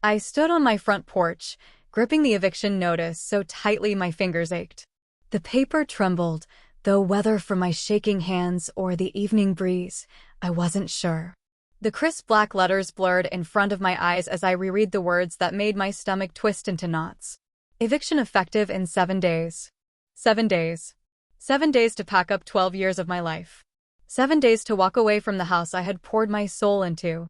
I stood on my front porch, gripping the eviction notice so tightly my fingers ached. The paper trembled, though whether from my shaking hands or the evening breeze, I wasn't sure. The crisp black letters blurred in front of my eyes as I reread the words that made my stomach twist into knots. Eviction effective in 7 days. 7 days. 7 days to pack up 12 years of my life. 7 days to walk away from the house I had poured my soul into.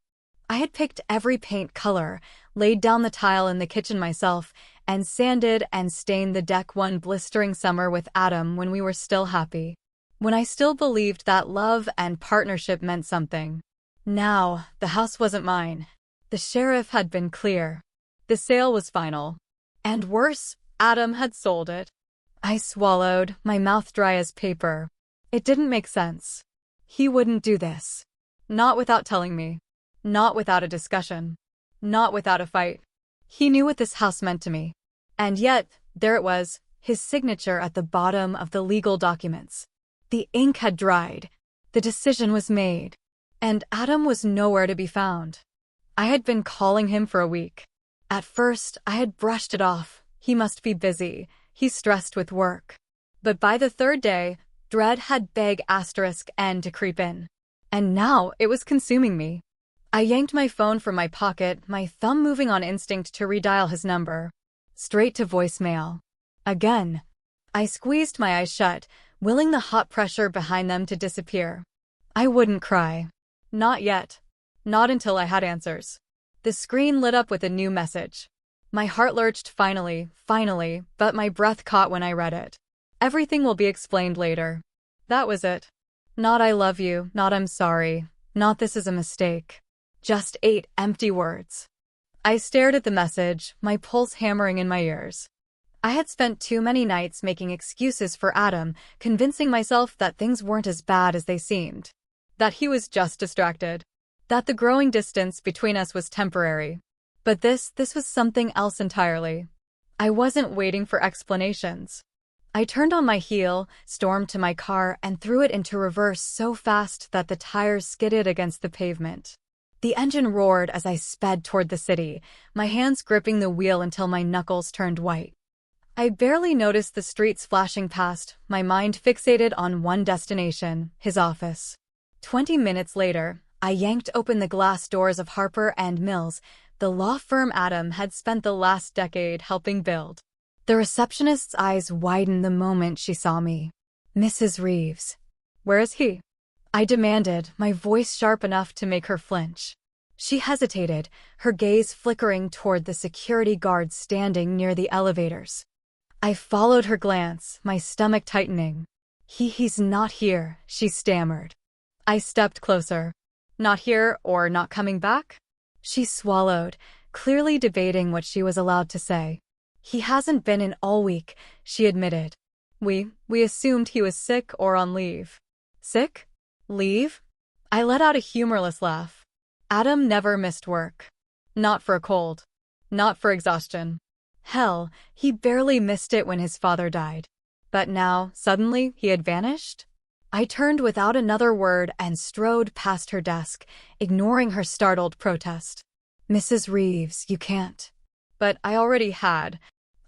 I had picked every paint color, laid down the tile in the kitchen myself, and sanded and stained the deck one blistering summer with Adam when we were still happy. When I still believed that love and partnership meant something. Now, the house wasn't mine. The sheriff had been clear. The sale was final. And worse, Adam had sold it. I swallowed, my mouth dry as paper. It didn't make sense. He wouldn't do this. Not without telling me. Not without a discussion. Not without a fight. He knew what this house meant to me. And yet, there it was, his signature at the bottom of the legal documents. The ink had dried. The decision was made. And Adam was nowhere to be found. I had been calling him for a week. At first, I had brushed it off. He must be busy. He's stressed with work. But by the third day, dread had big asterisk N to creep in. And now it was consuming me. I yanked my phone from my pocket, my thumb moving on instinct to redial his number. Straight to voicemail. Again. I squeezed my eyes shut, willing the hot pressure behind them to disappear. I wouldn't cry. Not yet. Not until I had answers. The screen lit up with a new message. My heart lurched finally, but my breath caught when I read it. Everything will be explained later. That was it. Not I love you, not I'm sorry, not this is a mistake. Just 8 empty words. I stared at the message, my pulse hammering in my ears. I had spent too many nights making excuses for Adam, convincing myself that things weren't as bad as they seemed. That he was just distracted. That the growing distance between us was temporary. But this was something else entirely. I wasn't waiting for explanations. I turned on my heel, stormed to my car, and threw it into reverse so fast that the tires skidded against the pavement. The engine roared as I sped toward the city, my hands gripping the wheel until my knuckles turned white. I barely noticed the streets flashing past, my mind fixated on one destination, his office. 20 minutes later, I yanked open the glass doors of Harper & Mills, the law firm Adam had spent the last decade helping build. The receptionist's eyes widened the moment she saw me. Mrs. Reeves. Where is he? I demanded, my voice sharp enough to make her flinch. She hesitated, her gaze flickering toward the security guard standing near the elevators. I followed her glance, my stomach tightening. He's not here, she stammered. I stepped closer. Not here or not coming back? She swallowed, clearly debating what she was allowed to say. He hasn't been in all week, she admitted. We assumed he was sick or on leave. Sick? Leave? I let out a humorless laugh. Adam never missed work. Not for a cold. Not for exhaustion. Hell, he barely missed it when his father died. But now, suddenly, he had vanished? I turned without another word and strode past her desk, ignoring her startled protest. Mrs. Reeves, you can't. But I already had.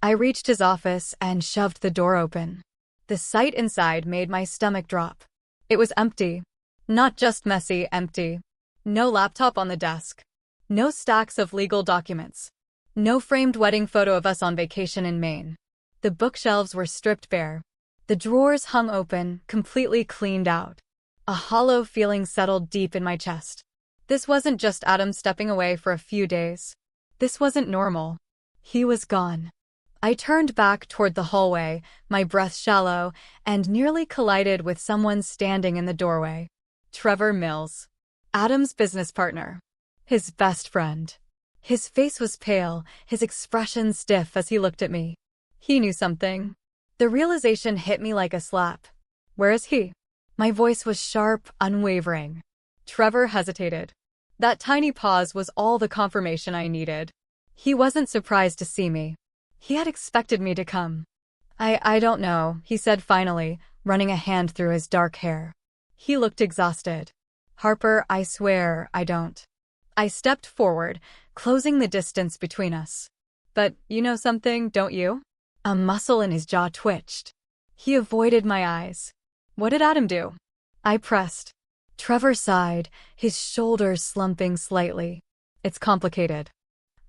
I reached his office and shoved the door open. The sight inside made my stomach drop. It was empty. Not just messy, empty. No laptop on the desk. No stacks of legal documents. No framed wedding photo of us on vacation in Maine. The bookshelves were stripped bare. The drawers hung open, completely cleaned out. A hollow feeling settled deep in my chest. This wasn't just Adam stepping away for a few days. This wasn't normal. He was gone. I turned back toward the hallway, my breath shallow, and nearly collided with someone standing in the doorway. Trevor Mills. Adam's business partner. His best friend. His face was pale, his expression stiff as he looked at me. He knew something. The realization hit me like a slap. Where is he? My voice was sharp, unwavering. Trevor hesitated. That tiny pause was all the confirmation I needed. He wasn't surprised to see me. He had expected me to come. I don't know, he said finally, running a hand through his dark hair. He looked exhausted. Harper, I swear, I don't. I stepped forward, closing the distance between us. But you know something, don't you? A muscle in his jaw twitched. He avoided my eyes. What did Adam do? I pressed. Trevor sighed, his shoulders slumping slightly. It's complicated.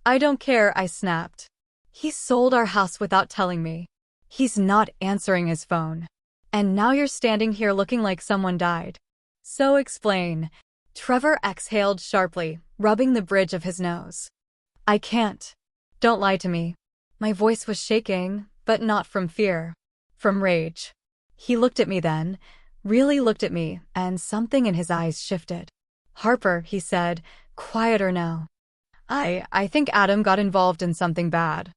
I don't care, I snapped. He sold our house without telling me. He's not answering his phone. And now you're standing here looking like someone died. So explain. Trevor exhaled sharply, rubbing the bridge of his nose. I can't. Don't lie to me. My voice was shaking, but not from fear. From rage. He looked at me then, really looked at me, and something in his eyes shifted. Harper, he said, quieter now. I think Adam got involved in something bad.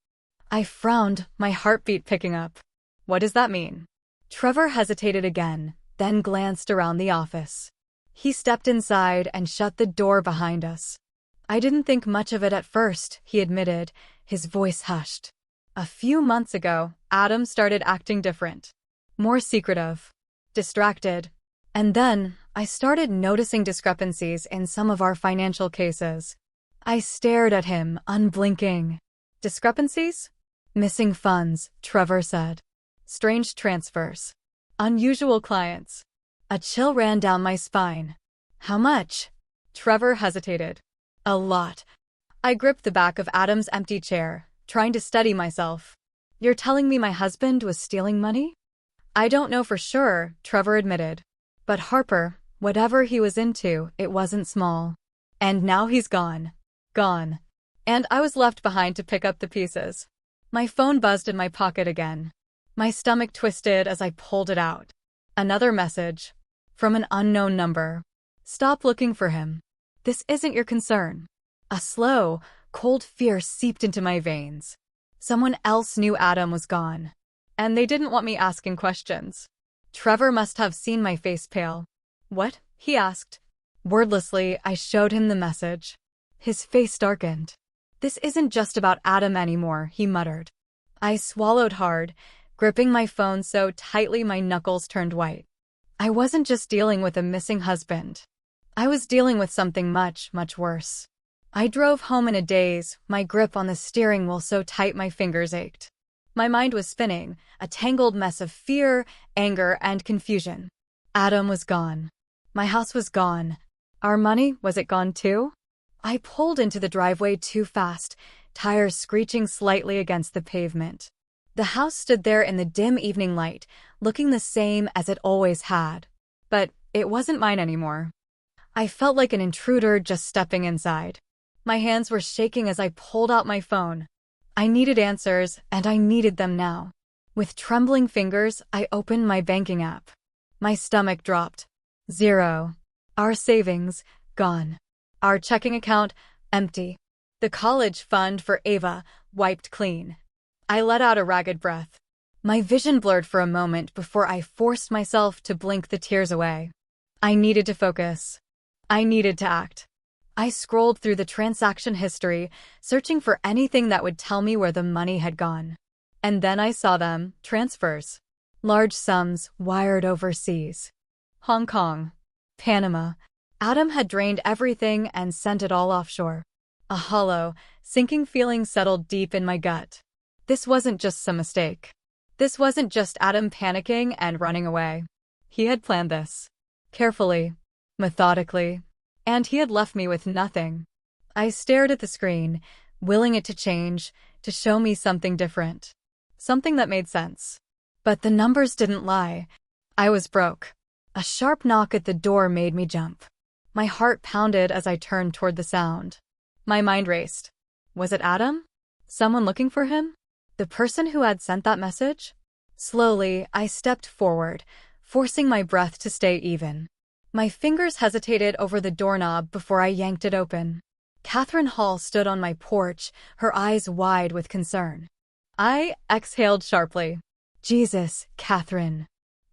I frowned, my heartbeat picking up. What does that mean? Trevor hesitated again, then glanced around the office. He stepped inside and shut the door behind us. I didn't think much of it at first, he admitted, his voice hushed. A few months ago, Adam started acting different. More secretive. Distracted. And then, I started noticing discrepancies in some of our financial cases. I stared at him, unblinking. Discrepancies? Missing funds, Trevor said. Strange transfers. Unusual clients. A chill ran down my spine. How much? Trevor hesitated. A lot. I gripped the back of Adam's empty chair, trying to steady myself. You're telling me my husband was stealing money? I don't know for sure, Trevor admitted. But Harper, whatever he was into, it wasn't small. And now he's gone. Gone. And I was left behind to pick up the pieces. My phone buzzed in my pocket again. My stomach twisted as I pulled it out. Another message. From an unknown number. Stop looking for him. This isn't your concern. A slow, cold fear seeped into my veins. Someone else knew Adam was gone. And they didn't want me asking questions. Trevor must have seen my face pale. What? He asked. Wordlessly, I showed him the message. His face darkened. This isn't just about Adam anymore, he muttered. I swallowed hard, gripping my phone so tightly my knuckles turned white. I wasn't just dealing with a missing husband. I was dealing with something much, much worse. I drove home in a daze, my grip on the steering wheel so tight my fingers ached. My mind was spinning, a tangled mess of fear, anger, and confusion. Adam was gone. My house was gone. Our money, was it gone too? I pulled into the driveway too fast, tires screeching slightly against the pavement. The house stood there in the dim evening light, looking the same as it always had. But it wasn't mine anymore. I felt like an intruder just stepping inside. My hands were shaking as I pulled out my phone. I needed answers, and I needed them now. With trembling fingers, I opened my banking app. My stomach dropped. 0. Our savings, gone. Our checking account, empty. The college fund for Ava, wiped clean. I let out a ragged breath. My vision blurred for a moment before I forced myself to blink the tears away. I needed to focus. I needed to act. I scrolled through the transaction history, searching for anything that would tell me where the money had gone. And then I saw them, transfers. Large sums wired overseas. Hong Kong. Panama. Adam had drained everything and sent it all offshore. A hollow, sinking feeling settled deep in my gut. This wasn't just some mistake. This wasn't just Adam panicking and running away. He had planned this. Carefully. Methodically. And he had left me with nothing. I stared at the screen, willing it to change, to show me something different. Something that made sense. But the numbers didn't lie. I was broke. A sharp knock at the door made me jump. My heart pounded as I turned toward the sound. My mind raced. Was it Adam? Someone looking for him? The person who had sent that message? Slowly, I stepped forward, forcing my breath to stay even. My fingers hesitated over the doorknob before I yanked it open. Catherine Hall stood on my porch, her eyes wide with concern. I exhaled sharply. Jesus, Catherine.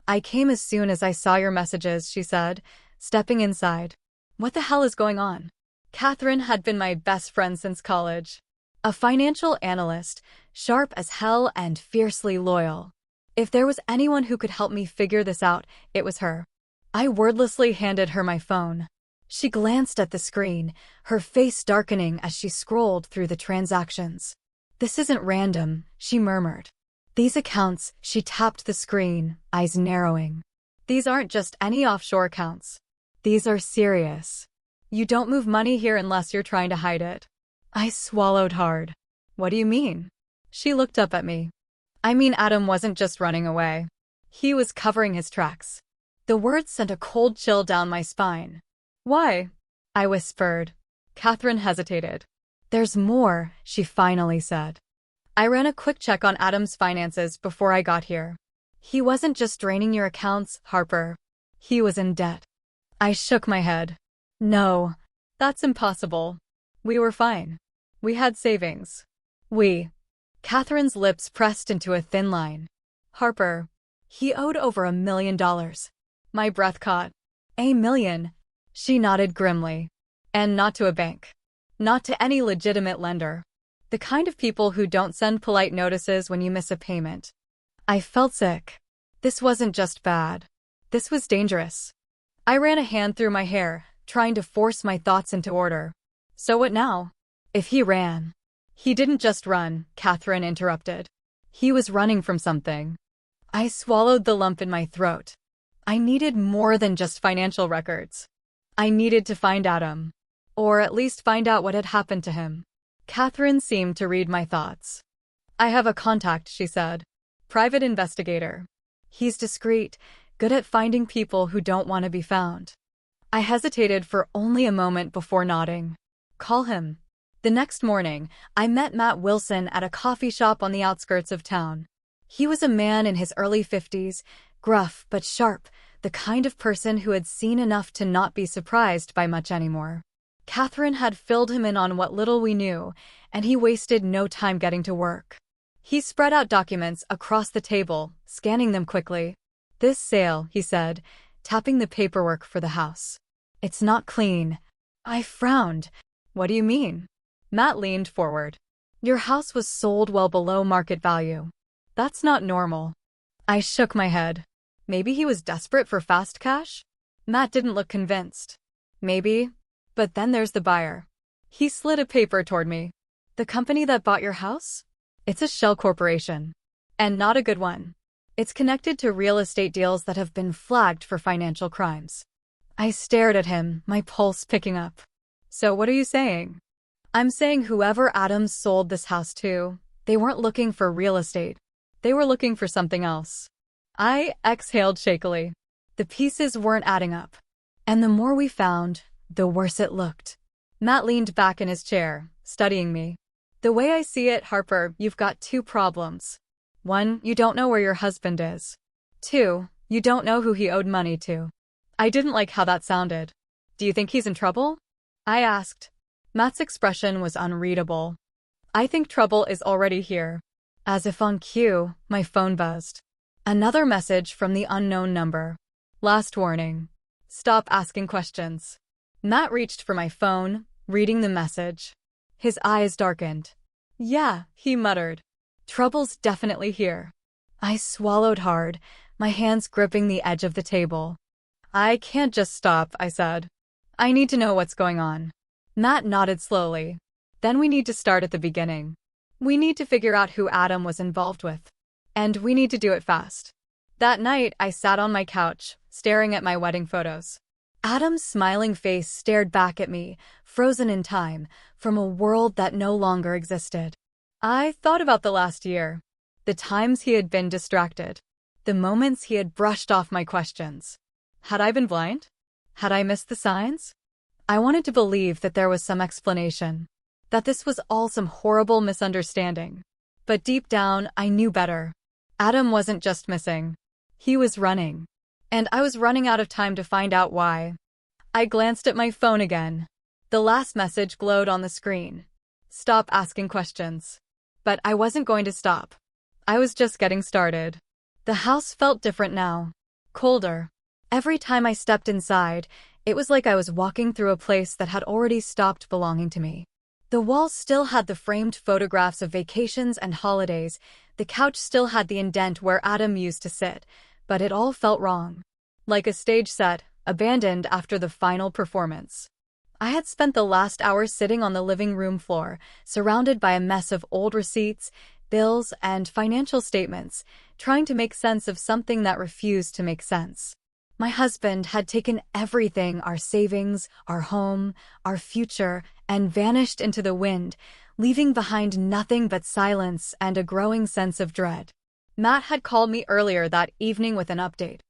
I came as soon as I saw your messages, she said, stepping inside. What the hell is going on? Catherine had been my best friend since college. A financial analyst, sharp as hell and fiercely loyal. If there was anyone who could help me figure this out, it was her. I wordlessly handed her my phone. She glanced at the screen, her face darkening as she scrolled through the transactions. "This isn't random," she murmured. "These accounts," she tapped the screen, eyes narrowing. "These aren't just any offshore accounts. These are serious. You don't move money here unless you're trying to hide it." I swallowed hard. "What do you mean?" She looked up at me. "I mean, Adam wasn't just running away. He was covering his tracks." The words sent a cold chill down my spine. "Why?" I whispered. Catherine hesitated. "There's more," she finally said. "I ran a quick check on Adam's finances before I got here. He wasn't just draining your accounts, Harper. He was in debt." I shook my head. "No, that's impossible. We were fine. We had savings." Catherine's lips pressed into a thin line. "Harper, he owed over $1 million. My breath caught. "$1 million?" She nodded grimly. "And not to a bank. Not to any legitimate lender. The kind of people who don't send polite notices when you miss a payment." I felt sick. This wasn't just bad. This was dangerous. I ran a hand through my hair, trying to force my thoughts into order. "So what now?" "If he ran." "He didn't just run," Catherine interrupted. "He was running from something." I swallowed the lump in my throat. I needed more than just financial records. I needed to find Adam. Or at least find out what had happened to him. Catherine seemed to read my thoughts. "I have a contact," she said. "Private investigator. He's discreet, good at finding people who don't want to be found." I hesitated for only a moment before nodding. "Call him." The next morning, I met Matt Wilson at a coffee shop on the outskirts of town. He was a man in his early 50s, gruff but sharp, the kind of person who had seen enough to not be surprised by much anymore. Catherine had filled him in on what little we knew, and he wasted no time getting to work. He spread out documents across the table, scanning them quickly. "This sale," he said, tapping the paperwork for the house. "It's not clean." I frowned. "What do you mean?" Matt leaned forward. "Your house was sold well below market value. That's not normal." I shook my head. Maybe he was desperate for fast cash? Matt didn't look convinced. "Maybe. But then there's the buyer." He slid a paper toward me. "The company that bought your house? It's a shell corporation. And not a good one. It's connected to real estate deals that have been flagged for financial crimes." I stared at him, my pulse picking up. "So what are you saying?" "I'm saying whoever Adams sold this house to, they weren't looking for real estate. They were looking for something else." I exhaled shakily. The pieces weren't adding up. And the more we found, the worse it looked. Matt leaned back in his chair, studying me. "The way I see it, Harper, you've got two problems. One, you don't know where your husband is. Two, you don't know who he owed money to." I didn't like how that sounded. "Do you think he's in trouble?" I asked. Matt's expression was unreadable. "I think trouble is already here." As if on cue, my phone buzzed. Another message from the unknown number. "Last warning. Stop asking questions." Matt reached for my phone, reading the message. His eyes darkened. "Yeah," he muttered. "Trouble's definitely here." I swallowed hard, my hands gripping the edge of the table. "I can't just stop," I said. "I need to know what's going on." Matt nodded slowly. "Then we need to start at the beginning. We need to figure out who Adam was involved with. And we need to do it fast." That night, I sat on my couch, staring at my wedding photos. Adam's smiling face stared back at me, frozen in time, from a world that no longer existed. I thought about the last year. The times he had been distracted. The moments he had brushed off my questions. Had I been blind? Had I missed the signs? I wanted to believe that there was some explanation. That this was all some horrible misunderstanding. But deep down, I knew better. Adam wasn't just missing. He was running. And I was running out of time to find out why. I glanced at my phone again. The last message glowed on the screen. "Stop asking questions." But I wasn't going to stop. I was just getting started. The house felt different now. Colder. Every time I stepped inside, it was like I was walking through a place that had already stopped belonging to me. The walls still had the framed photographs of vacations and holidays. The couch still had the indent where Adam used to sit, but it all felt wrong. Like a stage set, abandoned after the final performance. I had spent the last hour sitting on the living room floor, surrounded by a mess of old receipts, bills, and financial statements, trying to make sense of something that refused to make sense. My husband had taken everything, our savings, our home, our future, and vanished into the wind, leaving behind nothing but silence and a growing sense of dread. Matt had called me earlier that evening with an update.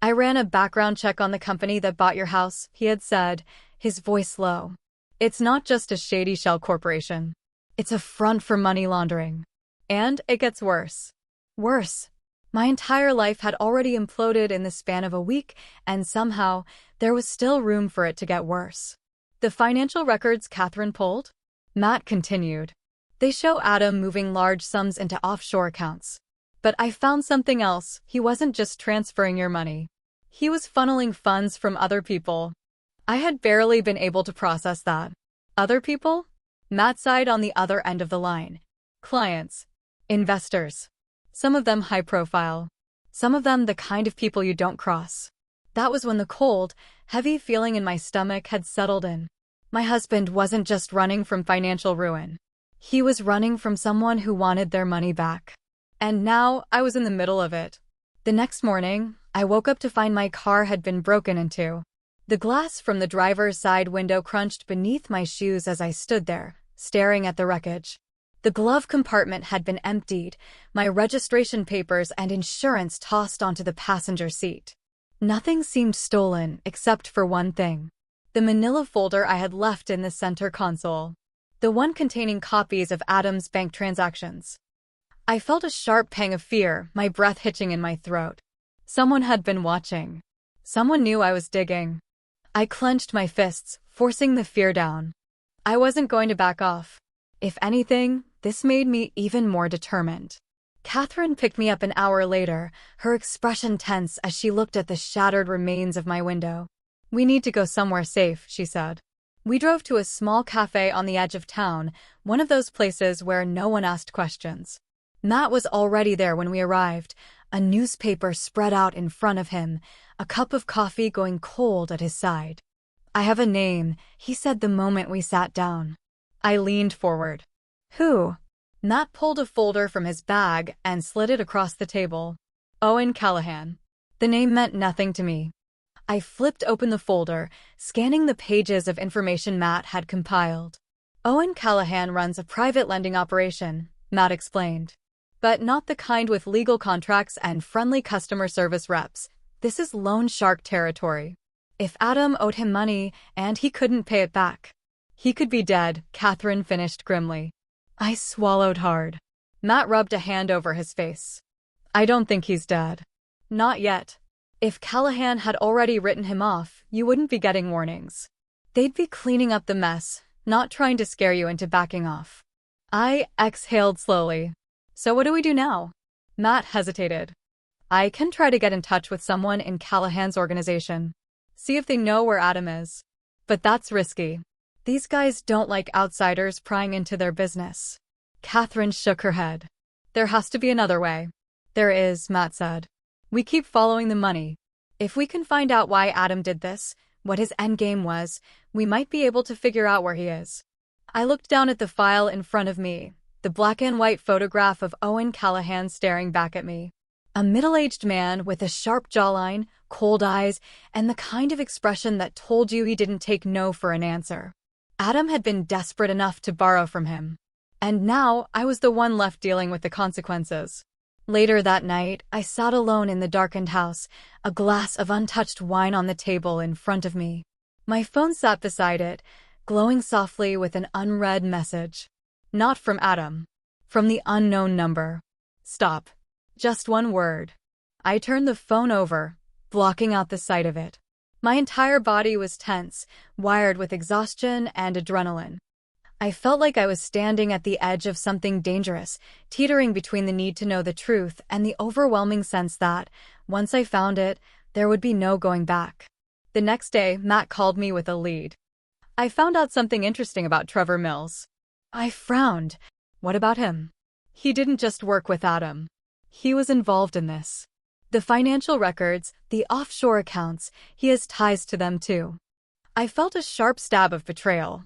"I ran a background check on the company that bought your house," he had said, his voice low. "It's not just a shady shell corporation. It's a front for money laundering. And it gets worse. Worse. My entire life had already imploded in the span of a week, and somehow, there was still room for it to get worse." "The financial records Catherine pulled?" Matt continued. "They show Adam moving large sums into offshore accounts. But I found something else. He wasn't just transferring your money. He was funneling funds from other people." I had barely been able to process that. Other people? Matt sighed on the other end of the line. Clients. Investors. Some of them high profile. Some of them the kind of people you don't cross. That was when the cold, heavy feeling in my stomach had settled in. My husband wasn't just running from financial ruin. He was running from someone who wanted their money back. And now I was in the middle of it. The next morning, I woke up to find my car had been broken into. The glass from the driver's side window crunched beneath my shoes as I stood there, staring at the wreckage. The glove compartment had been emptied, my registration papers and insurance tossed onto the passenger seat. Nothing seemed stolen except for one thing. The manila folder I had left in the center console. The one containing copies of Adam's bank transactions. I felt a sharp pang of fear, my breath hitching in my throat. Someone had been watching. Someone knew I was digging. I clenched my fists, forcing the fear down. I wasn't going to back off. If anything, this made me even more determined. Catherine picked me up an hour later, her expression tense as she looked at the shattered remains of my window. "We need to go somewhere safe," she said. We drove to a small cafe on the edge of town, one of those places where no one asked questions. Matt was already there when we arrived, a newspaper spread out in front of him, a cup of coffee going cold at his side. "I have a name," he said the moment we sat down. I leaned forward. "Who?" Matt pulled a folder from his bag and slid it across the table. "Owen Callahan." The name meant nothing to me. I flipped open the folder, scanning the pages of information Matt had compiled. "Owen Callahan runs a private lending operation," Matt explained. "But not the kind with legal contracts and friendly customer service reps. This is loan shark territory. If Adam owed him money and he couldn't pay it back, he could be dead," Catherine finished grimly. I swallowed hard. Matt rubbed a hand over his face. "I don't think he's dead. Not yet. If Callahan had already written him off, you wouldn't be getting warnings. They'd be cleaning up the mess, not trying to scare you into backing off." I exhaled slowly. "So what do we do now?" Matt hesitated. "I can try to get in touch with someone in Callahan's organization. See if they know where Adam is. But that's risky. These guys don't like outsiders prying into their business." Catherine shook her head. "There has to be another way." "There is," Matt said. "We keep following the money. If we can find out why Adam did this, what his endgame was, we might be able to figure out where he is." I looked down at the file in front of me, the black and white photograph of Owen Callahan staring back at me. A middle-aged man with a sharp jawline, cold eyes, and the kind of expression that told you he didn't take no for an answer. Adam had been desperate enough to borrow from him. And now I was the one left dealing with the consequences. Later that night, I sat alone in the darkened house, a glass of untouched wine on the table in front of me. My phone sat beside it, glowing softly with an unread message. Not from Adam. From the unknown number. "Stop." Just one word. I turned the phone over, blocking out the sight of it. My entire body was tense, wired with exhaustion and adrenaline. I felt like I was standing at the edge of something dangerous, teetering between the need to know the truth and the overwhelming sense that, once I found it, there would be no going back. The next day, Matt called me with a lead. "I found out something interesting about Trevor Mills." I frowned. "What about him?" "He didn't just work with Adam. He was involved in this." The financial records, the offshore accounts, he has ties to them too. I felt a sharp stab of betrayal.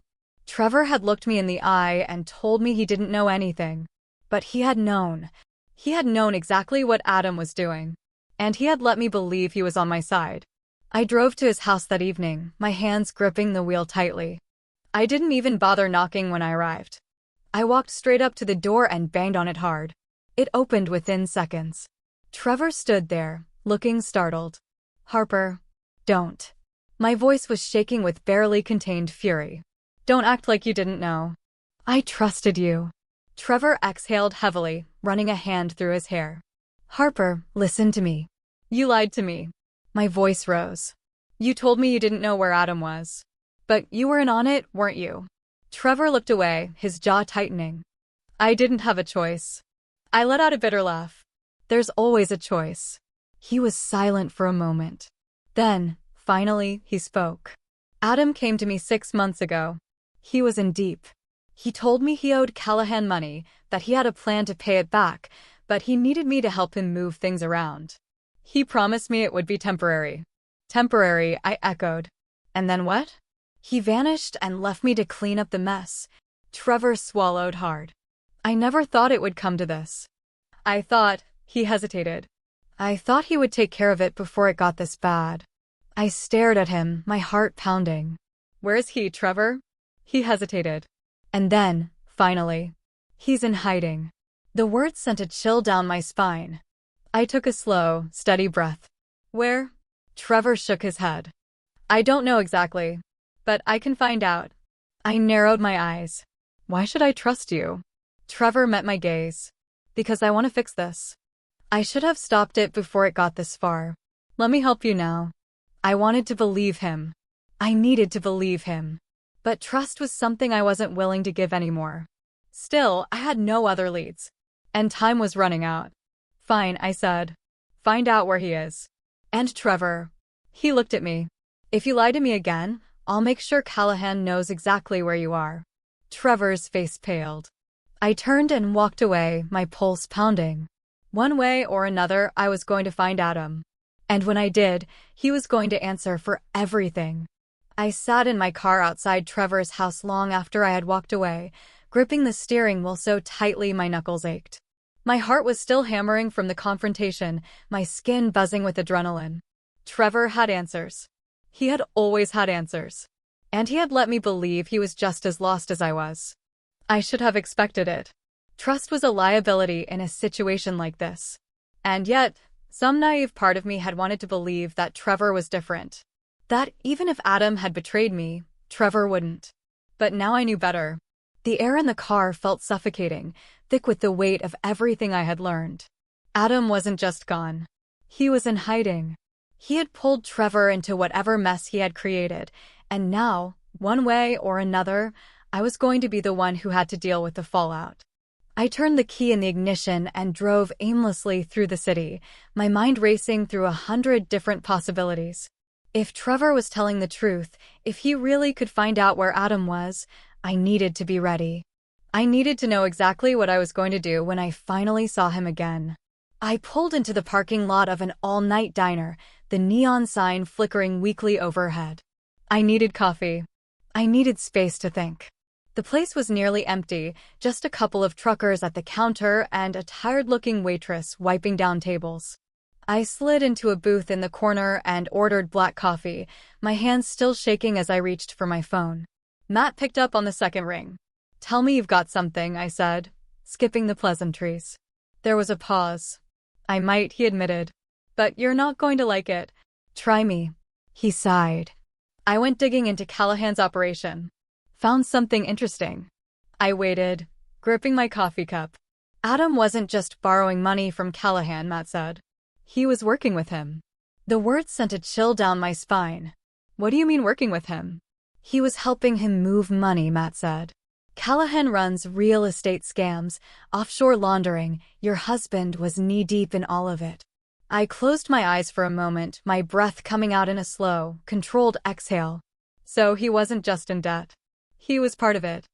Trevor had looked me in the eye and told me he didn't know anything. But he had known. He had known exactly what Adam was doing. And he had let me believe he was on my side. I drove to his house that evening, my hands gripping the wheel tightly. I didn't even bother knocking when I arrived. I walked straight up to the door and banged on it hard. It opened within seconds. Trevor stood there, looking startled. "Harper, don't." My voice was shaking with barely contained fury. "Don't act like you didn't know. I trusted you." Trevor exhaled heavily, running a hand through his hair. "Harper, listen to me. You lied to me." My voice rose. "You told me you didn't know where Adam was. But you were in on it, weren't you?" Trevor looked away, his jaw tightening. "I didn't have a choice." I let out a bitter laugh. "There's always a choice." He was silent for a moment. Then, finally, he spoke. "Adam came to me 6 months ago. He was in deep. He told me he owed Callahan money, that he had a plan to pay it back, but he needed me to help him move things around. He promised me it would be temporary." "Temporary," I echoed. "And then what?" "He vanished and left me to clean up the mess." Trevor swallowed hard. "I never thought it would come to this. I thought," he hesitated. "I thought he would take care of it before it got this bad." I stared at him, my heart pounding. "Where's he, Trevor?" He hesitated. And then, finally, "He's in hiding." The words sent a chill down my spine. I took a slow, steady breath. "Where?" Trevor shook his head. "I don't know exactly. But I can find out." I narrowed my eyes. "Why should I trust you?" Trevor met my gaze. "Because I want to fix this. I should have stopped it before it got this far. Let me help you now." I wanted to believe him. I needed to believe him. But trust was something I wasn't willing to give anymore. Still, I had no other leads. And time was running out. "Fine," I said. "Find out where he is." "And Trevor." He looked at me. "If you lie to me again, I'll make sure Callahan knows exactly where you are." Trevor's face paled. I turned and walked away, my pulse pounding. One way or another, I was going to find Adam. And when I did, he was going to answer for everything. I sat in my car outside Trevor's house long after I had walked away, gripping the steering wheel so tightly my knuckles ached. My heart was still hammering from the confrontation, my skin buzzing with adrenaline. Trevor had answers. He had always had answers. And he had let me believe he was just as lost as I was. I should have expected it. Trust was a liability in a situation like this. And yet, some naive part of me had wanted to believe that Trevor was different. That even if Adam had betrayed me, Trevor wouldn't. But now I knew better. The air in the car felt suffocating, thick with the weight of everything I had learned. Adam wasn't just gone. He was in hiding. He had pulled Trevor into whatever mess he had created, and now, one way or another, I was going to be the one who had to deal with the fallout. I turned the key in the ignition and drove aimlessly through the city, my mind racing through 100 different possibilities. If Trevor was telling the truth, if he really could find out where Adam was, I needed to be ready. I needed to know exactly what I was going to do when I finally saw him again. I pulled into the parking lot of an all-night diner, the neon sign flickering weakly overhead. I needed coffee. I needed space to think. The place was nearly empty, just a couple of truckers at the counter and a tired-looking waitress wiping down tables. I slid into a booth in the corner and ordered black coffee, my hands still shaking as I reached for my phone. Matt picked up on the second ring. "Tell me you've got something," I said, skipping the pleasantries. There was a pause. "I might," he admitted. "But you're not going to like it." "Try me." He sighed. "I went digging into Callahan's operation. Found something interesting." I waited, gripping my coffee cup. "Adam wasn't just borrowing money from Callahan," Matt said. "He was working with him." The words sent a chill down my spine. "What do you mean working with him?" "He was helping him move money," Matt said. "Callahan runs real estate scams, offshore laundering. Your husband was knee-deep in all of it." I closed my eyes for a moment, my breath coming out in a slow, controlled exhale. So he wasn't just in debt. He was part of it.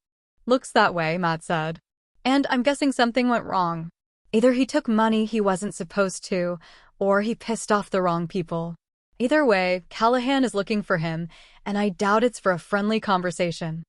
"Looks that way," Matt said. "And I'm guessing something went wrong. Either he took money he wasn't supposed to, or he pissed off the wrong people. Either way, Callahan is looking for him, and I doubt it's for a friendly conversation.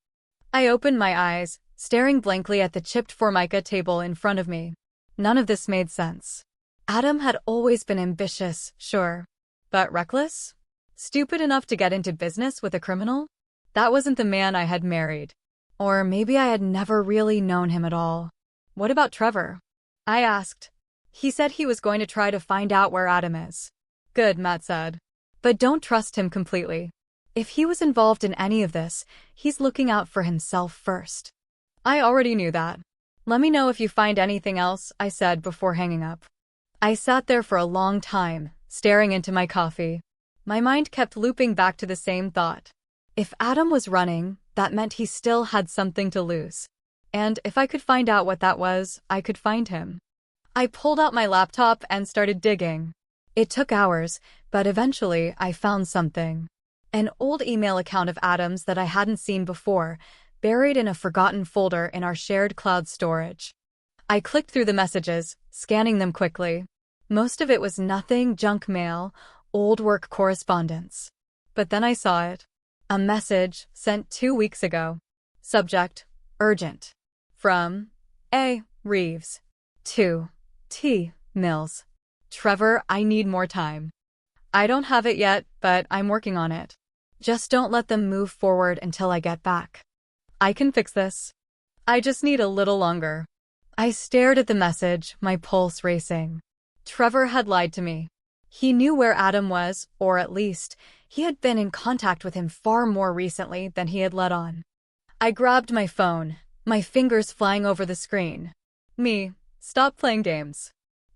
I opened my eyes, staring blankly at the chipped Formica table in front of me. None of this made sense. Adam had always been ambitious, sure. But reckless? Stupid enough to get into business with a criminal? That wasn't the man I had married. Or maybe I had never really known him at all. What about Trevor? I asked. He said he was going to try to find out where Adam is. Good, Matt said. But don't trust him completely. If he was involved in any of this, he's looking out for himself first. I already knew that. Let me know if you find anything else, I said before hanging up. I sat there for a long time, staring into my coffee. My mind kept looping back to the same thought. If Adam was running, that meant he still had something to lose. And if I could find out what that was, I could find him. I pulled out my laptop and started digging. It took hours, but eventually I found something. An old email account of Adam's that I hadn't seen before, buried in a forgotten folder in our shared cloud storage. I clicked through the messages, scanning them quickly. Most of it was nothing, junk mail, old work correspondence. But then I saw it. A message sent 2 weeks ago. Subject: urgent. From A. Reeves. To T. Mills. Trevor, I need more time. I don't have it yet, but I'm working on it. Just don't let them move forward until I get back. I can fix this. I just need a little longer. I stared at the message, my pulse racing. Trevor had lied to me. He knew where Adam was, or at least, he had been in contact with him far more recently than he had let on. I grabbed my phone, my fingers flying over the screen. Me, stop playing games.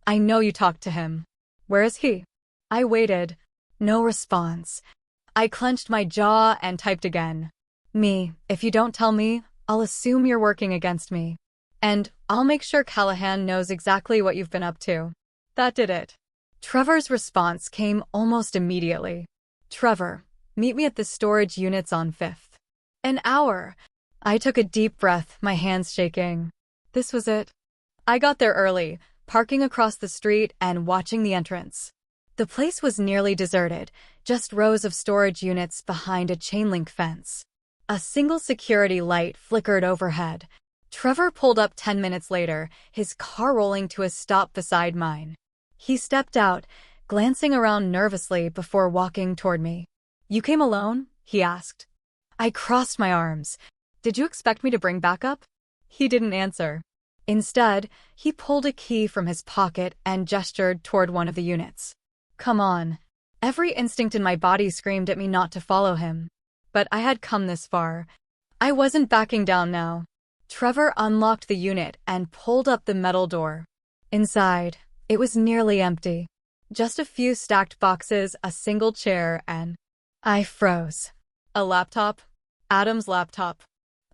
I know you talked to him. Where is he? I waited. No response. I clenched my jaw and typed again. Me, if you don't tell me, I'll assume you're working against me. And I'll make sure Callahan knows exactly what you've been up to. That did it. Trevor's response came almost immediately. Trevor, meet me at the storage units on 5th. An hour. I took a deep breath, my hands shaking. This was it. I got there early, parking across the street and watching the entrance. The place was nearly deserted, just rows of storage units behind a chain-link fence. A single security light flickered overhead. Trevor pulled up 10 minutes later, his car rolling to a stop beside mine. He stepped out, glancing around nervously before walking toward me. You came alone? He asked. I crossed my arms. Did you expect me to bring backup? He didn't answer. Instead, he pulled a key from his pocket and gestured toward one of the units. Come on. Every instinct in my body screamed at me not to follow him. But I had come this far. I wasn't backing down now. Trevor unlocked the unit and pulled up the metal door. Inside, it was nearly empty. Just a few stacked boxes, a single chair, and I froze. A laptop? Adam's laptop.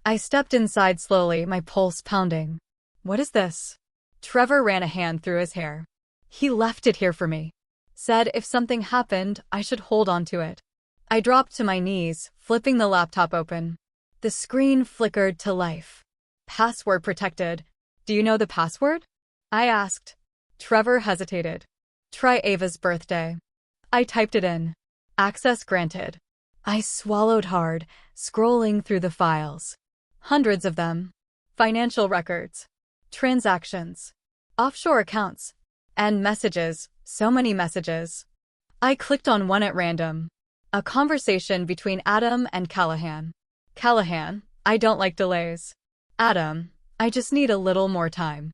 I stepped inside slowly, my pulse pounding. What is this? Trevor ran a hand through his hair. He left it here for me. Said if something happened, I should hold on to it. I dropped to my knees, flipping the laptop open. The screen flickered to life. Password protected. Do you know the password? I asked. Trevor hesitated. Try Ava's birthday. I typed it in. Access granted. I swallowed hard, scrolling through the files. Hundreds of them. Financial records. Transactions. Offshore accounts. And messages. So many messages. I clicked on one at random. A conversation between Adam and Callahan. Callahan, I don't like delays. Adam, I just need a little more time.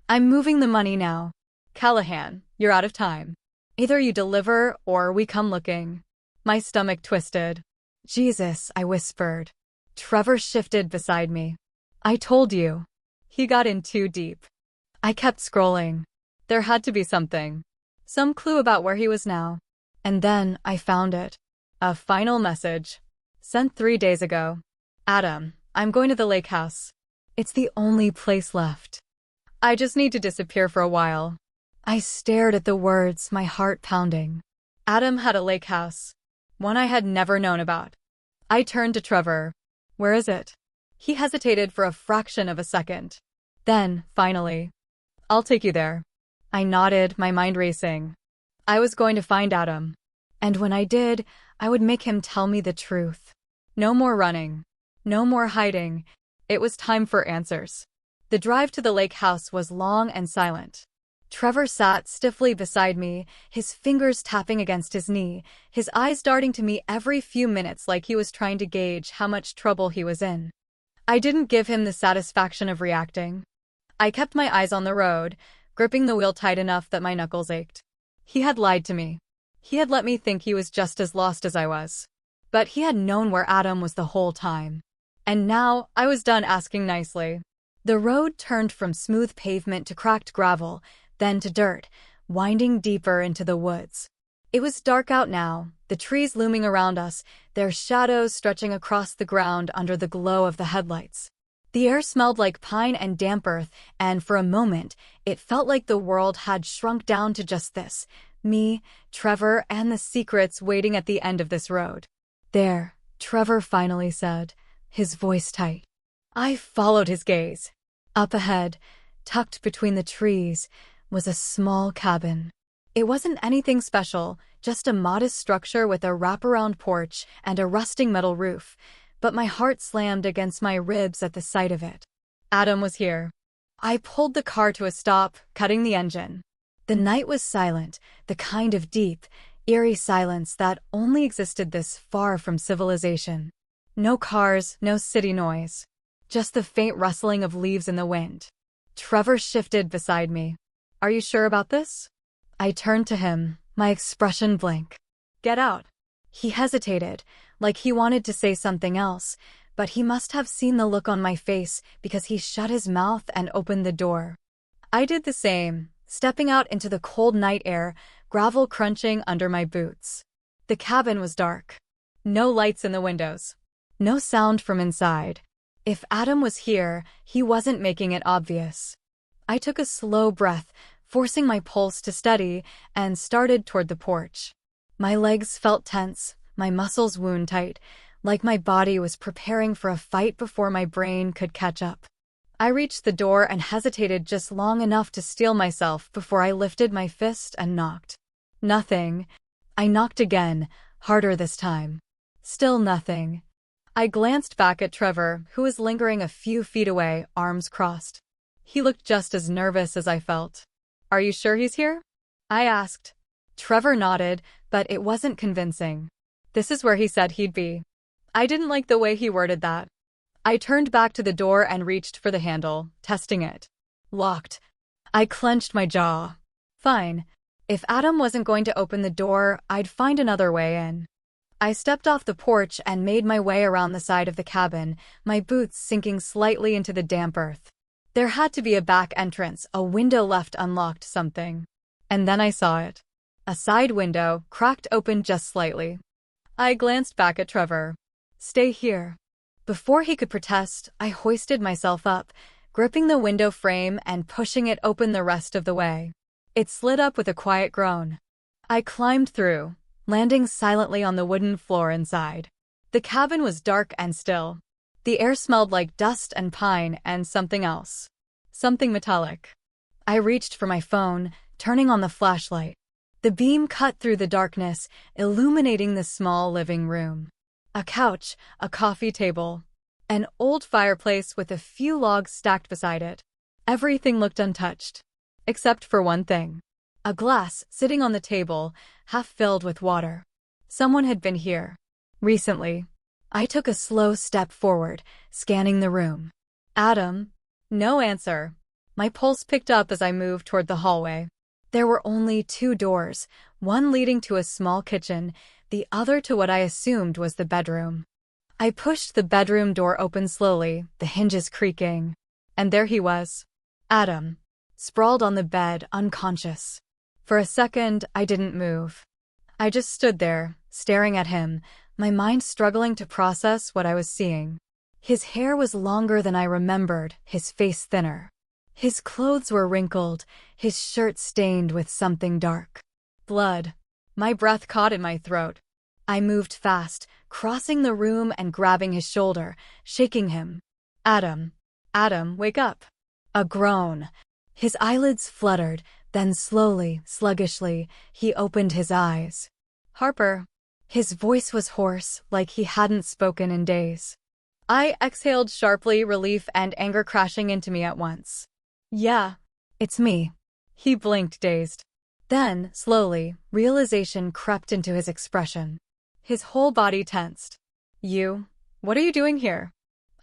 I'm moving the money now. Callahan, you're out of time. Either you deliver or we come looking. My stomach twisted. Jesus, I whispered. Trevor shifted beside me. I told you. He got in too deep. I kept scrolling. There had to be something. Some clue about where he was now. And then I found it. A final message. Sent 3 days ago. Adam, I'm going to the lake house. It's the only place left. I just need to disappear for a while. I stared at the words, my heart pounding. Adam had a lake house. One I had never known about. I turned to Trevor. Where is it? He hesitated for a fraction of a second. Then, finally, I'll take you there. I nodded, my mind racing. I was going to find Adam. And when I did, I would make him tell me the truth. No more running. No more hiding. It was time for answers. The drive to the lake house was long and silent. Trevor sat stiffly beside me, his fingers tapping against his knee, his eyes darting to me every few minutes like he was trying to gauge how much trouble he was in. I didn't give him the satisfaction of reacting. I kept my eyes on the road, gripping the wheel tight enough that my knuckles ached. He had lied to me. He had let me think he was just as lost as I was. But he had known where Adam was the whole time. And now I was done asking nicely. The road turned from smooth pavement to cracked gravel, then to dirt, winding deeper into the woods. It was dark out now, the trees looming around us, their shadows stretching across the ground under the glow of the headlights. The air smelled like pine and damp earth, and for a moment, it felt like the world had shrunk down to just this: me, Trevor, and the secrets waiting at the end of this road. "There," Trevor finally said, his voice tight. I followed his gaze. Up ahead, tucked between the trees, was a small cabin. It wasn't anything special, just a modest structure with a wraparound porch and a rusting metal roof, but my heart slammed against my ribs at the sight of it. Adam was here. I pulled the car to a stop, cutting the engine. The night was silent, the kind of deep, eerie silence that only existed this far from civilization. No cars, no city noise. Just the faint rustling of leaves in the wind. Trevor shifted beside me. "Are you sure about this?" I turned to him, my expression blank. "Get out." He hesitated, like he wanted to say something else, but he must have seen the look on my face because he shut his mouth and opened the door. I did the same, stepping out into the cold night air, gravel crunching under my boots. The cabin was dark. No lights in the windows. No sound from inside. If Adam was here, he wasn't making it obvious. I took a slow breath, forcing my pulse to steady, and started toward the porch. My legs felt tense, my muscles wound tight, like my body was preparing for a fight before my brain could catch up. I reached the door and hesitated just long enough to steel myself before I lifted my fist and knocked. Nothing. I knocked again, harder this time. Still nothing. I glanced back at Trevor, who was lingering a few feet away, arms crossed. He looked just as nervous as I felt. "Are you sure he's here?" I asked. Trevor nodded, but it wasn't convincing. "This is where he said he'd be." I didn't like the way he worded that. I turned back to the door and reached for the handle, testing it. Locked. I clenched my jaw. Fine. If Adam wasn't going to open the door, I'd find another way in. I stepped off the porch and made my way around the side of the cabin, my boots sinking slightly into the damp earth. There had to be a back entrance, a window left unlocked, something. And then I saw it. A side window, cracked open just slightly. I glanced back at Trevor. "Stay here." Before he could protest, I hoisted myself up, gripping the window frame and pushing it open the rest of the way. It slid up with a quiet groan. I climbed through, landing silently on the wooden floor inside. The cabin was dark and still. The air smelled like dust and pine and something else. Something metallic. I reached for my phone, turning on the flashlight. The beam cut through the darkness, illuminating the small living room. A couch, a coffee table, an old fireplace with a few logs stacked beside it. Everything looked untouched. Except for one thing. A glass sitting on the table, half filled with water. Someone had been here. Recently. I took a slow step forward, scanning the room. Adam? No answer. My pulse picked up as I moved toward the hallway. There were only 2 doors, one leading to a small kitchen, the other to what I assumed was the bedroom. I pushed the bedroom door open slowly, the hinges creaking. And there he was. Adam. Sprawled on the bed, unconscious. For a second, I didn't move. I just stood there, staring at him, my mind struggling to process what I was seeing. His hair was longer than I remembered, his face thinner. His clothes were wrinkled, his shirt stained with something dark. Blood. My breath caught in my throat. I moved fast, crossing the room and grabbing his shoulder, shaking him. Adam. Adam, wake up. A groan. His eyelids fluttered, Then slowly, sluggishly, he opened his eyes. Harper. His voice was hoarse, like he hadn't spoken in days. I exhaled sharply, relief and anger crashing into me at once. Yeah, it's me. He blinked, dazed. Then, slowly, realization crept into his expression. His whole body tensed. You? What are you doing here?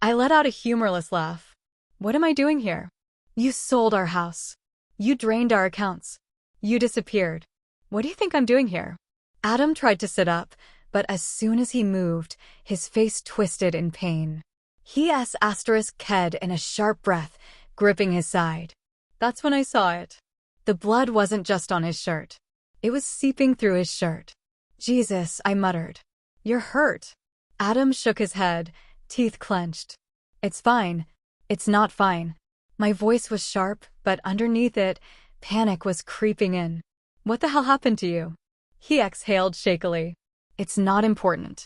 I let out a humorless laugh. What am I doing here? You sold our house. You drained our accounts. You disappeared. What do you think I'm doing here? Adam tried to sit up, but as soon as he moved, his face twisted in pain. He ked in a sharp breath, gripping his side. That's when I saw it. The blood wasn't just on his shirt. It was seeping through his shirt. Jesus, I muttered. You're hurt. Adam shook his head, teeth clenched. It's fine. It's not fine. My voice was sharp, but underneath it, panic was creeping in. What the hell happened to you? He exhaled shakily. It's not important.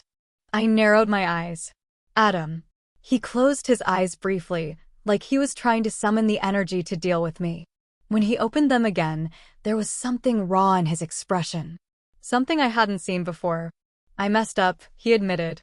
I narrowed my eyes. Adam. He closed his eyes briefly, like he was trying to summon the energy to deal with me. When he opened them again, there was something raw in his expression. Something I hadn't seen before. I messed up, he admitted.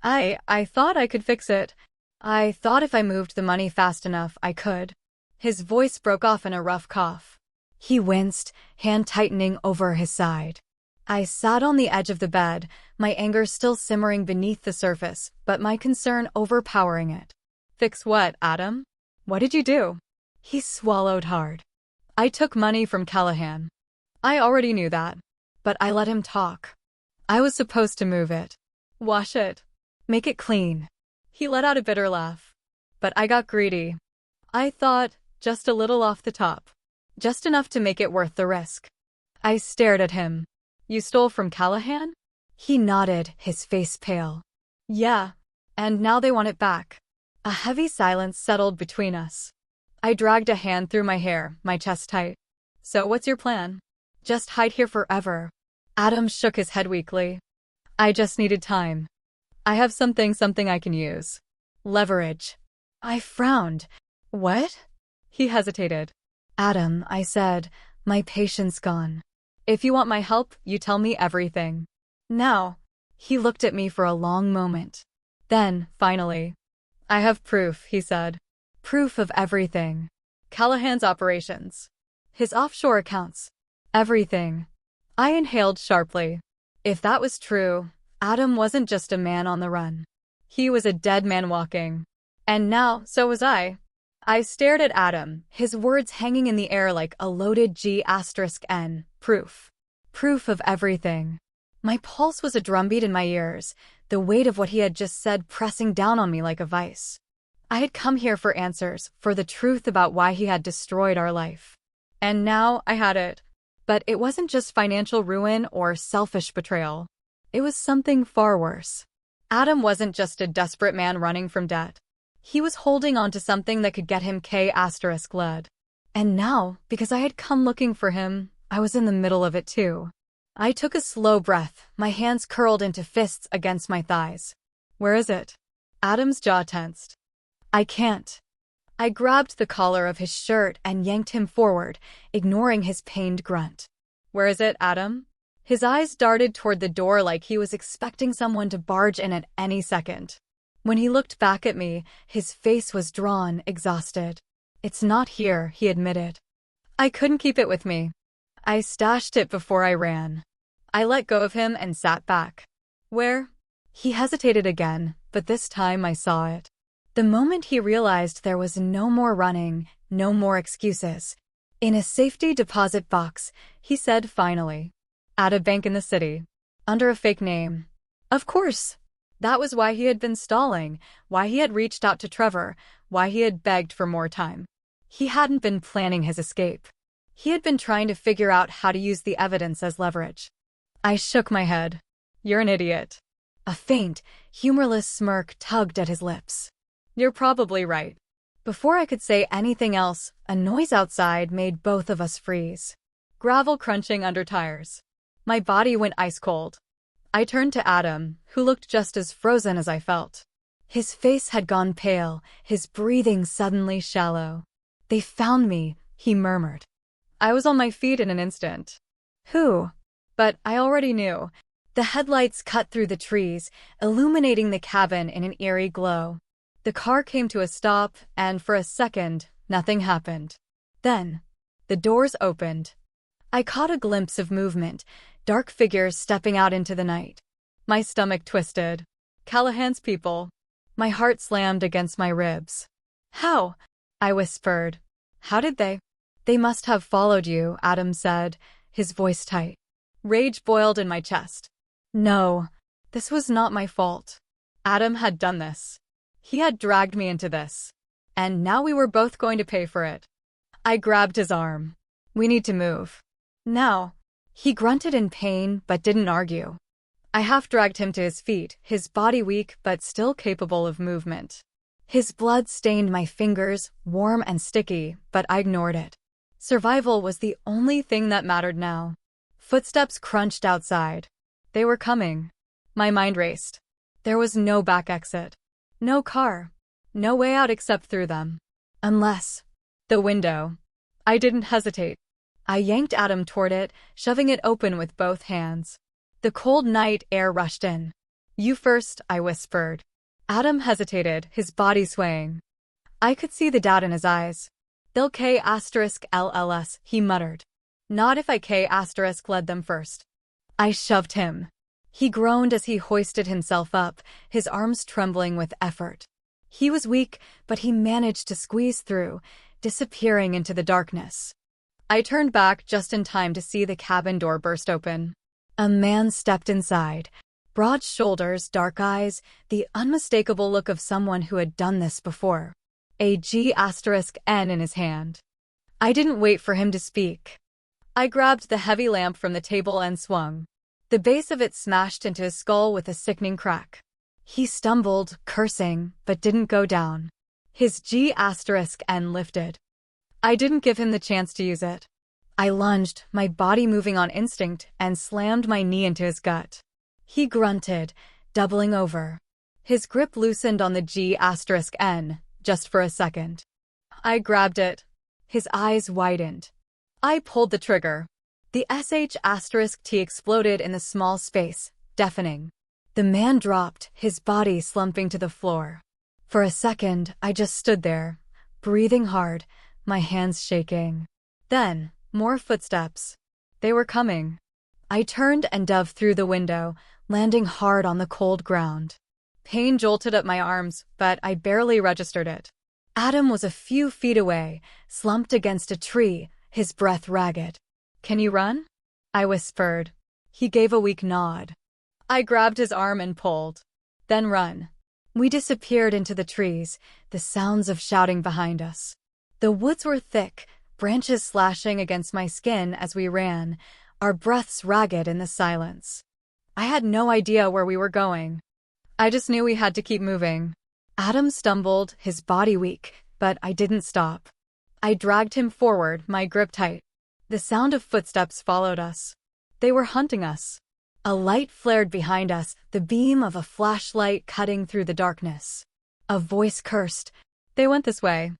I thought I could fix it. I thought if I moved the money fast enough, I could. His voice broke off in a rough cough. He winced, hand tightening over his side. I sat on the edge of the bed, my anger still simmering beneath the surface, but my concern overpowering it. Fix what, Adam? What did you do? He swallowed hard. I took money from Callahan. I already knew that. But I let him talk. I was supposed to move it. Wash it. Make it clean. He let out a bitter laugh. But I got greedy. I thought, just a little off the top. Just enough to make it worth the risk. I stared at him. You stole from Callahan? He nodded, his face pale. Yeah. And now they want it back. A heavy silence settled between us. I dragged a hand through my hair, my chest tight. So what's your plan? Just hide here forever. Adam shook his head weakly. I just needed time. I have something I can use. Leverage. I frowned. What? He hesitated. Adam, I said, my patience gone. If you want my help, you tell me everything. Now. He looked at me for a long moment. Then, finally. I have proof, he said. Proof of everything. Callahan's operations. His offshore accounts. Everything. I inhaled sharply. If that was true, Adam wasn't just a man on the run. He was a dead man walking. And now, so was I. I stared at Adam, his words hanging in the air like a loaded G*N. Proof. Proof of everything. My pulse was a drumbeat in my ears, the weight of what he had just said pressing down on me like a vice. I had come here for answers, for the truth about why he had destroyed our life. And now I had it. But it wasn't just financial ruin or selfish betrayal. It was something far worse. Adam wasn't just a desperate man running from debt. He was holding on to something that could get him K*led. And now, because I had come looking for him, I was in the middle of it too. I took a slow breath, my hands curled into fists against my thighs. Where is it? Adam's jaw tensed. I can't. I grabbed the collar of his shirt and yanked him forward, ignoring his pained grunt. Where is it, Adam? His eyes darted toward the door like he was expecting someone to barge in at any second. When he looked back at me, his face was drawn, exhausted. It's not here, he admitted. I couldn't keep it with me. I stashed it before I ran. I let go of him and sat back. Where? He hesitated again, but this time I saw it. The moment he realized there was no more running, no more excuses. In a safety deposit box, he said finally. At a bank in the city. Under a fake name. Of course. That was why he had been stalling, why he had reached out to Trevor, why he had begged for more time. He hadn't been planning his escape. He had been trying to figure out how to use the evidence as leverage. I shook my head. You're an idiot. A faint, humorless smirk tugged at his lips. You're probably right. Before I could say anything else, a noise outside made both of us freeze. Gravel crunching under tires. My body went ice cold. I turned to Adam, who looked just as frozen as I felt. His face had gone pale, his breathing suddenly shallow. They found me, he murmured. I was on my feet in an instant. Who? But I already knew. The headlights cut through the trees, illuminating the cabin in an eerie glow. The car came to a stop, and for a second, nothing happened. Then, the doors opened. I caught a glimpse of movement, dark figures stepping out into the night. My stomach twisted. Callahan's people. My heart slammed against my ribs. How? I whispered. How did they? They must have followed you, Adam said, his voice tight. Rage boiled in my chest. No, this was not my fault. Adam had done this. He had dragged me into this. And now we were both going to pay for it. I grabbed his arm. We need to move. Now. He grunted in pain but didn't argue. I half-dragged him to his feet, his body weak but still capable of movement. His blood stained my fingers, warm and sticky, but I ignored it. Survival was the only thing that mattered now. Footsteps crunched outside. They were coming. My mind raced. There was no back exit. No car. No way out except through them. Unless the window. I didn't hesitate. I yanked Adam toward it, shoving it open with both hands. The cold night air rushed in. You first, I whispered. Adam hesitated, his body swaying. I could see the doubt in his eyes. They'll K*LLS, he muttered. Not if I K** led them first. I shoved him. He groaned as he hoisted himself up, his arms trembling with effort. He was weak, but he managed to squeeze through, disappearing into the darkness. I turned back just in time to see the cabin door burst open. A man stepped inside. Broad shoulders, dark eyes, the unmistakable look of someone who had done this before. A G*N in his hand. I didn't wait for him to speak. I grabbed the heavy lamp from the table and swung. The base of it smashed into his skull with a sickening crack. He stumbled, cursing, but didn't go down. His G*N lifted. I didn't give him the chance to use it. I lunged, my body moving on instinct, and slammed my knee into his gut. He grunted, doubling over. His grip loosened on the G*N, just for a second. I grabbed it. His eyes widened. I pulled the trigger. The SH*T exploded in the small space, deafening. The man dropped, his body slumping to the floor. For a second, I just stood there, breathing hard, my hands shaking. Then, more footsteps. They were coming. I turned and dove through the window, landing hard on the cold ground. Pain jolted up my arms, but I barely registered it. Adam was a few feet away, slumped against a tree, his breath ragged. Can you run? I whispered. He gave a weak nod. I grabbed his arm and pulled. Then run. We disappeared into the trees, the sounds of shouting behind us. The woods were thick, branches slashing against my skin as we ran, our breaths ragged in the silence. I had no idea where we were going. I just knew we had to keep moving. Adam stumbled, his body weak, but I didn't stop. I dragged him forward, my grip tight. The sound of footsteps followed us. They were hunting us. A light flared behind us, the beam of a flashlight cutting through the darkness. A voice cursed. They went this way.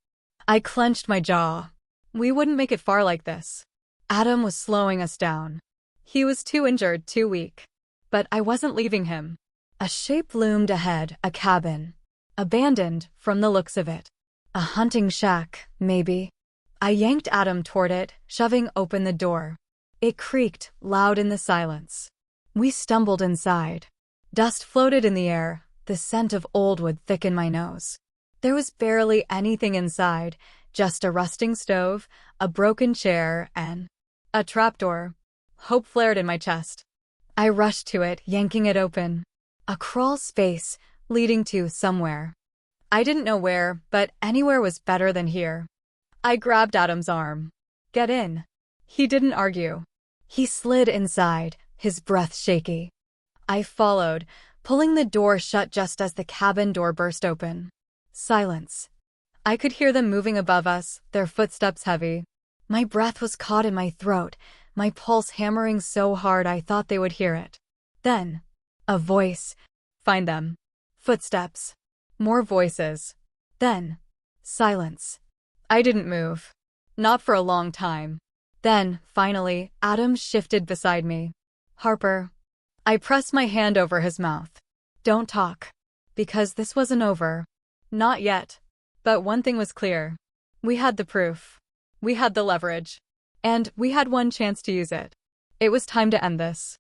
I clenched my jaw. We wouldn't make it far like this. Adam was slowing us down. He was too injured, too weak. But I wasn't leaving him. A shape loomed ahead, a cabin. Abandoned, from the looks of it. A hunting shack, maybe. I yanked Adam toward it, shoving open the door. It creaked, loud in the silence. We stumbled inside. Dust floated in the air, the scent of old wood thick in my nose. There was barely anything inside, just a rusting stove, a broken chair, and a trapdoor. Hope flared in my chest. I rushed to it, yanking it open. A crawl space, leading to somewhere. I didn't know where, but anywhere was better than here. I grabbed Adam's arm. Get in. He didn't argue. He slid inside, his breath shaky. I followed, pulling the door shut just as the cabin door burst open. Silence. I could hear them moving above us, their footsteps heavy. My breath was caught in my throat, my pulse hammering so hard I thought they would hear it. Then, a voice. Find them. Footsteps. More voices. Then, silence. I didn't move. Not for a long time. Then, finally, Adam shifted beside me. Harper. I pressed my hand over his mouth. Don't talk. Because this wasn't over. Not yet. But one thing was clear. We had the proof. We had the leverage. And we had one chance to use it. It was time to end this.